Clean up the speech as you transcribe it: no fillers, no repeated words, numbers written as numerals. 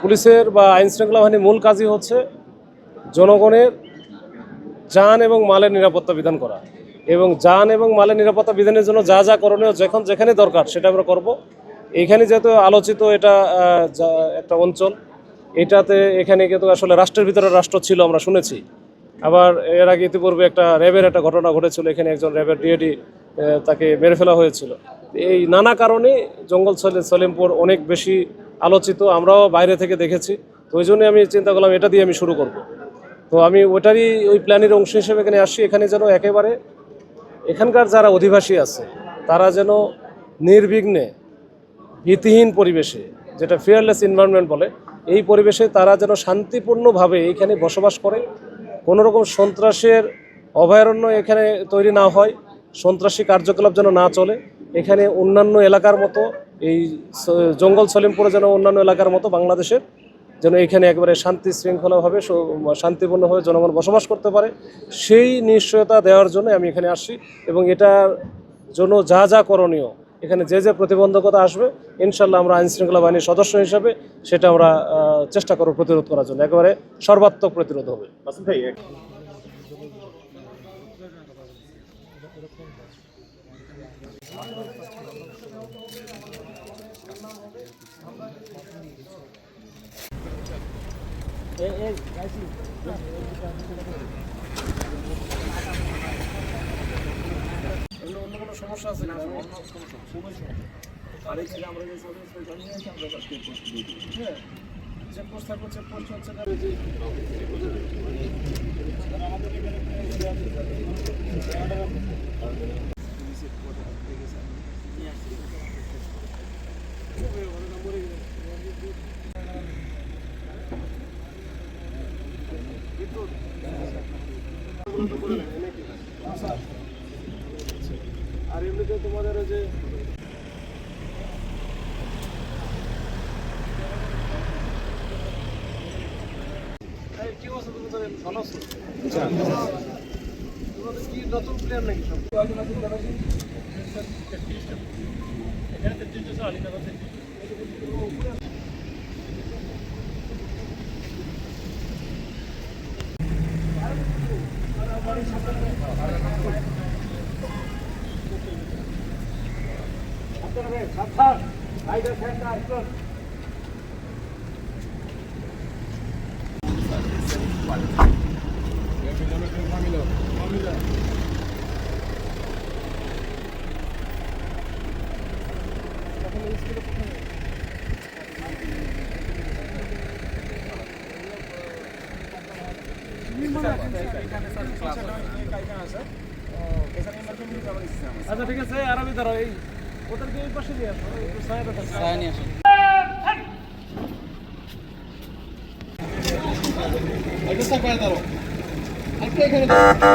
পুলিশের বা আইন শৃঙ্খলা বাহিনীর মূল কাজই হচ্ছে জনগণের যান এবং মালের নিরাপত্তা বিধান করা, এবং যান এবং মালের নিরাপত্তা বিধানের জন্য যা যা করণীয় যেখানে দরকার সেটা আমরা করব। এইখানে যেহেতু আলোচিত এটা একটা অঞ্চল, এখানে কিন্তু আসলে রাষ্ট্রের ভিতরে রাষ্ট্র ছিল আমরা শুনেছি। আবার এর আগে ইতিপূর্বে একটা র্যাবের একটা ঘটনা ঘটেছিল, এখানে একজন র্যাবের ডিএডি তাকে মেরে ফেলা হয়েছিল। এই নানা কারণে জঙ্গল সলিমপুর অনেক বেশি আলোচিত, আমরাও বাইরে থেকে দেখেছি। তো ওই জন্যই আমি চিন্তা করলাম এটা দিয়ে আমি শুরু করব। তো আমি ওই প্ল্যানের অংশ হিসেবে এখানে আসছি। এখানে যেন একেবারে এখানকার যারা অধিবাসী আছে তারা যেন নির্বিঘ্নে ভীতিহীন পরিবেশে, যেটা ফিয়ারলেস এনভায়রনমেন্ট বলে, এই পরিবেশে তারা যেন শান্তিপূর্ণভাবে এখানে বসবাস করে। কোনো রকম সন্ত্রাসের অভয়ারণ্য এখানে তৈরি না হয়, সন্ত্রাসী কার্যকলাপ যেন না চলে। এখানে অন্যান্য এলাকার মতো এই জঙ্গল সলিমপুরে যেন অন্যান্য এলাকার মতো বাংলাদেশের যেন এখানে একবারে শান্তি শৃঙ্খলাভাবে শান্তিপূর্ণভাবে জনগণ বসবাস করতে পারে, সেই নিশ্চয়তা দেওয়ার জন্য আমি এখানে আসছি। এবং এটার জন্য যা যা করণীয়, এখানে যে প্রতিবন্ধকতা আসবে, ইনশাল্লাহ আমরা আইনশৃঙ্খলা বাহিনীর সদস্য হিসাবে সেটা আমরা চেষ্টা করব প্রতিরোধ করার জন্য। একেবারে সর্বাত্মক প্রতিরোধ হবে। অন্য কোনো সমস্যা আছে? আর এই আমরা চেকপোস্ট থাকবো, চেকপোস্ট হচ্ছে আর এমনিতে তোমাদের যে কি অবস্থা, তোমাদের ভালো আছো? তোমাদের কি নতুন প্লেয়ার নাকি সব? এখানে 33 আলিনগর থেকে আচ্ছা ঠিক আছে। আর আমি ধরো এই ওদেরকে এই পাশে নিয়ে আসো, একটু ছায়া নিয়ে আসো। এখানে দাঁড়াও।